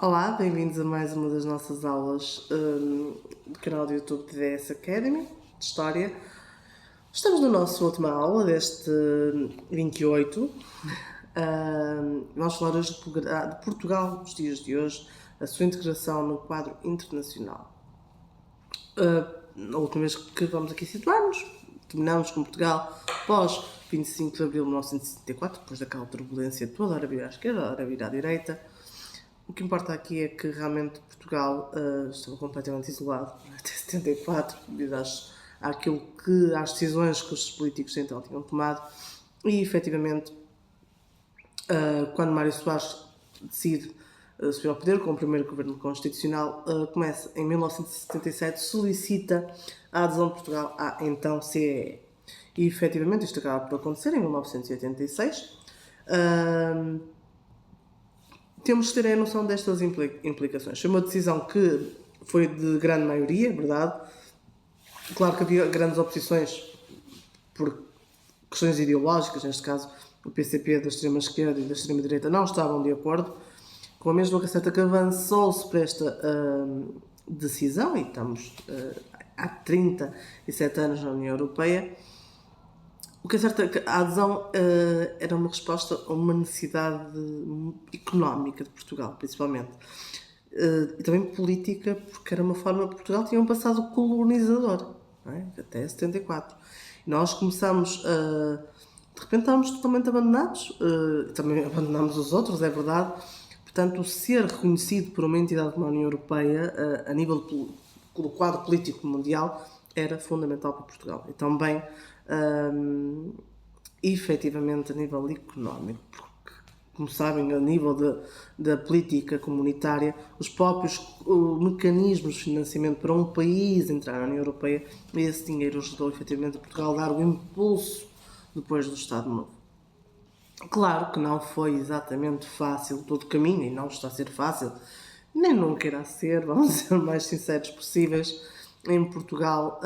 Olá, bem-vindos a mais uma das nossas aulas do canal do YouTube de DS Academy, de História. Estamos na nossa última aula deste 28. Vamos falar hoje de Portugal nos dias de hoje, a sua integração no quadro internacional. A última vez que vamos aqui situar-nos, terminamos com Portugal pós 25 de abril de 1974, depois daquela turbulência toda, ora vir à esquerda, ora vir à direita. O que importa aqui é que realmente Portugal estava completamente isolado até 74, devido às decisões que os políticos então tinham tomado, e efetivamente quando Mário Soares decide subir ao poder com o primeiro governo constitucional, começa em 1977, solicita a adesão de Portugal à então CEE. E efetivamente isto acaba por acontecer em 1986. Temos que ter a noção destas implicações. Foi uma decisão que foi de grande maioria, verdade? Claro que havia grandes oposições por questões ideológicas, neste caso o PCP da extrema-esquerda e da extrema-direita não estavam de acordo, com a mesma certa que avançou-se para esta decisão, e estamos há 37 anos na União Europeia. O que é certo é que a adesão era uma resposta a uma necessidade económica de Portugal, principalmente. E também política, porque era uma forma que Portugal tinha um passado colonizador, não é? Até 74. E nós começamos de repente estávamos totalmente abandonados, também abandonámos os outros, é verdade. Portanto, o ser reconhecido por uma entidade como a União Europeia, a nível do quadro político mundial, era fundamental para Portugal. E também, efetivamente, a nível económico, porque, como sabem, a nível da política comunitária, os próprios mecanismos de financiamento para um país entrar na União Europeia, esse dinheiro ajudou efetivamente a Portugal a dar o impulso depois do Estado Novo. Claro que não foi exatamente fácil todo o caminho, e não está a ser fácil, nem nunca irá ser, vamos ser o mais sinceros possíveis, em Portugal,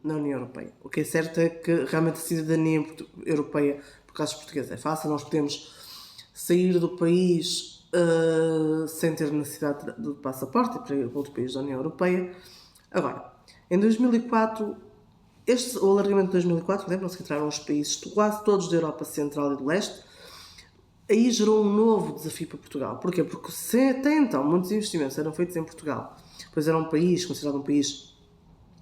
na União Europeia. O que é certo é que realmente a cidadania europeia, por causa dos portugueses, é fácil. Nós podemos sair do país sem ter necessidade do passaporte e para ir para outro país da União Europeia. Agora, em 2004, o alargamento de 2004, lembram-se que entraram os países quase todos da Europa Central e do Leste, aí gerou um novo desafio para Portugal. Porquê? Porque se até então muitos investimentos eram feitos em Portugal, pois era um país, considerado um país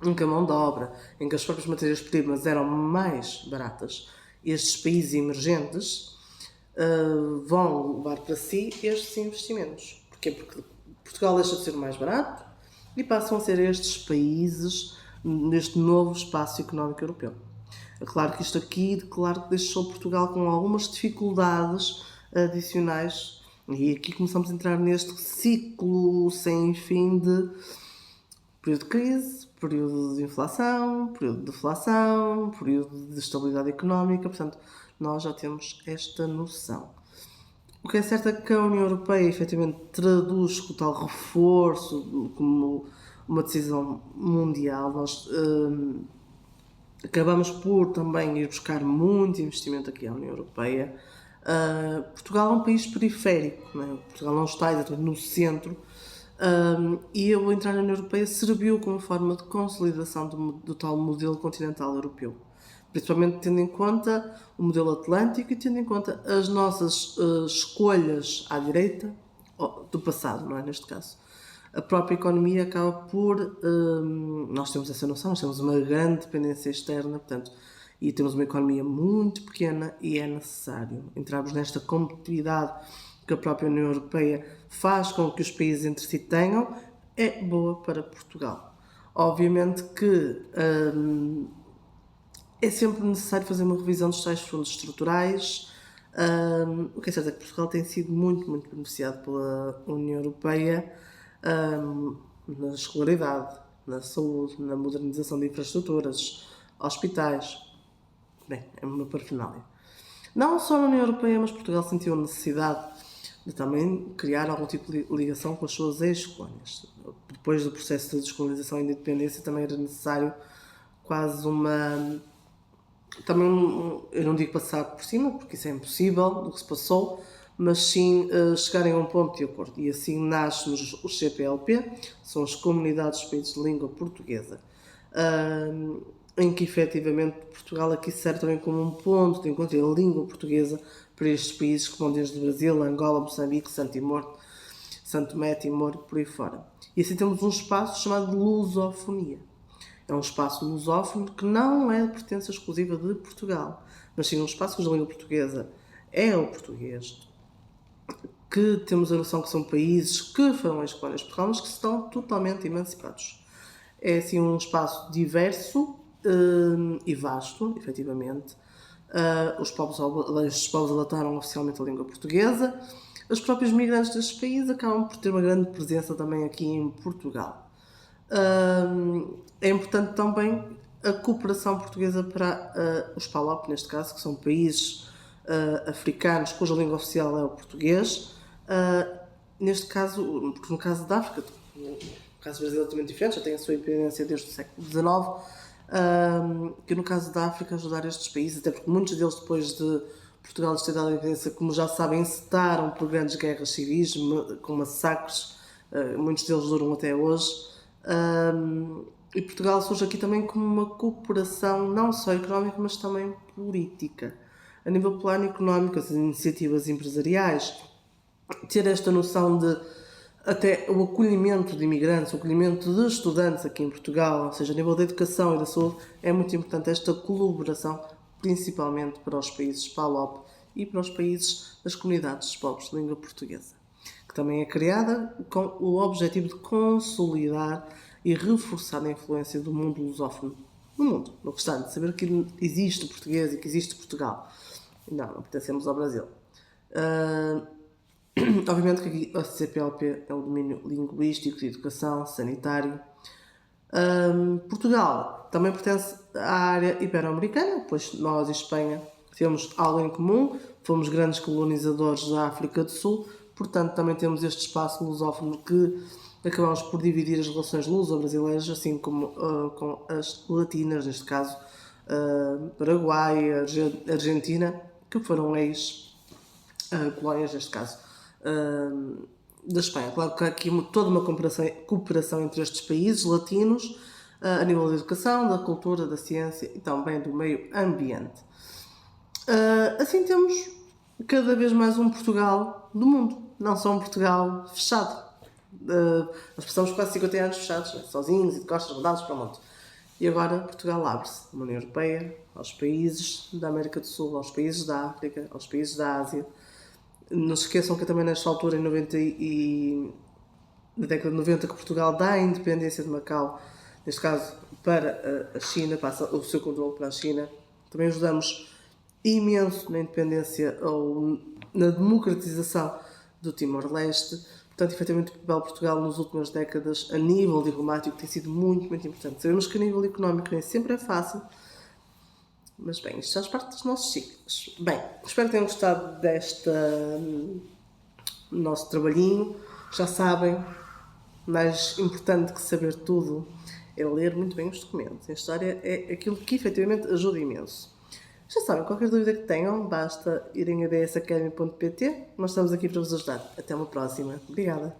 em que a mão de obra, em que as próprias matérias-primas eram mais baratas, estes países emergentes vão levar para si estes investimentos. Porquê? Porque Portugal deixa de ser mais barato e passam a ser estes países neste novo espaço económico europeu. É claro que isto aqui, claro que deixou Portugal com algumas dificuldades adicionais, e aqui começamos a entrar neste ciclo sem fim de período de crise, período de inflação, período de deflação, período de estabilidade económica. Portanto, nós já temos esta noção. O que é certo é que a União Europeia efetivamente traduz o tal reforço como uma decisão mundial. Nós acabamos por também ir buscar muito investimento aqui à União Europeia. Portugal é um país periférico, não é? Portugal não está exatamente no centro, e o entrar na União Europeia serviu como forma de consolidação do tal modelo continental europeu, principalmente tendo em conta o modelo atlântico e tendo em conta as nossas escolhas à direita do passado, não é? Neste caso, a própria economia acaba por... nós temos essa noção, nós temos uma grande dependência externa, portanto, e temos uma economia muito pequena, e é necessário entrarmos nesta competitividade que a própria União Europeia faz com que os países entre si tenham, é boa para Portugal. Obviamente que é sempre necessário fazer uma revisão dos tais fundos estruturais. O que é certo é que Portugal tem sido muito, muito beneficiado pela União Europeia, na escolaridade, na saúde, na modernização de infraestruturas, hospitais. Bem, é uma parafernália. Não só na União Europeia, mas Portugal sentiu a necessidade de também criar algum tipo de ligação com as suas ex-colónias. Depois do processo de descolonização e de independência, também era necessário quase uma... Também, eu não digo passar por cima, porque isso é impossível, do que se passou, mas sim chegarem a um ponto de acordo. E assim nascem os CPLP, são as Comunidades de Países de Língua Portuguesa, em que efetivamente Portugal aqui serve também como um ponto de encontro da língua portuguesa para estes países que vão desde o Brasil, Angola, Moçambique, Santo Tomé, Timor, por aí fora. E assim temos um espaço chamado lusofonia. É um espaço lusófono que não é de pertença exclusiva de Portugal, mas sim um espaço cuja língua portuguesa é o português, que temos a noção que são países que foram ex-colónias de Portugal, mas que estão totalmente emancipados. É assim um espaço diverso e vasto, efetivamente. Estes povos adotaram oficialmente a língua portuguesa. Os próprios migrantes destes países acabam por ter uma grande presença também aqui em Portugal. É importante também a cooperação portuguesa para os PALOP, neste caso, que são países africanos cuja língua oficial é o português. Neste caso, porque no caso da África, o caso do Brasil é totalmente diferente, já tem a sua independência desde o século XIX, que no caso da África ajudar estes países, até porque muitos deles depois de Portugal ter dado a independência, como já sabem, encetaram por grandes guerras civis, com massacres, muitos deles duram até hoje. E Portugal surge aqui também como uma cooperação não só económica, mas também política. A nível plano económico, as iniciativas empresariais, ter esta noção de até o acolhimento de imigrantes, o acolhimento de estudantes aqui em Portugal, ou seja, a nível da educação e da saúde, é muito importante esta colaboração, principalmente para os países PALOP e para os países das comunidades dos povos de língua portuguesa, que também é criada com o objetivo de consolidar e reforçar a influência do mundo lusófono no mundo, no restante, saber que existe português e que existe Portugal. Não pertencemos ao Brasil. Obviamente que aqui a CPLP é um domínio linguístico, de educação, sanitário. Portugal também pertence à área ibero-americana, pois nós e Espanha temos algo em comum, fomos grandes colonizadores da África do Sul, portanto também temos este espaço lusófono que acabamos por dividir as relações luso-brasileiras, assim como com as latinas, neste caso Paraguai, Argentina, que foram ex-colónias, neste caso, da Espanha. Claro que há aqui toda uma cooperação entre estes países latinos, a nível da educação, da cultura, da ciência e também do meio ambiente. Assim temos cada vez mais um Portugal do mundo, não só um Portugal fechado. Nós passamos quase 50 anos fechados, né? Sozinhos e de costas rodados para o mundo. E agora Portugal abre-se à União Europeia, aos países da América do Sul, aos países da África, aos países da Ásia. Não se esqueçam que também nesta altura, na década de 90, que Portugal dá a independência de Macau, neste caso para a China, passa o seu controle para a China. Também ajudamos imenso na independência ou na democratização do Timor-Leste. Portanto, efetivamente, o papel de Portugal nas últimas décadas, a nível diplomático, tem sido muito, muito importante. Sabemos que a nível económico nem sempre é fácil, mas bem, isto faz parte dos nossos ciclos. Bem, espero que tenham gostado deste nosso trabalhinho. Já sabem, mais importante que saber tudo é ler muito bem os documentos. A história é aquilo que efetivamente ajuda imenso. Já sabem, qualquer dúvida que tenham, basta irem a dsacademy.pt. Nós estamos aqui para vos ajudar. Até uma próxima. Obrigada.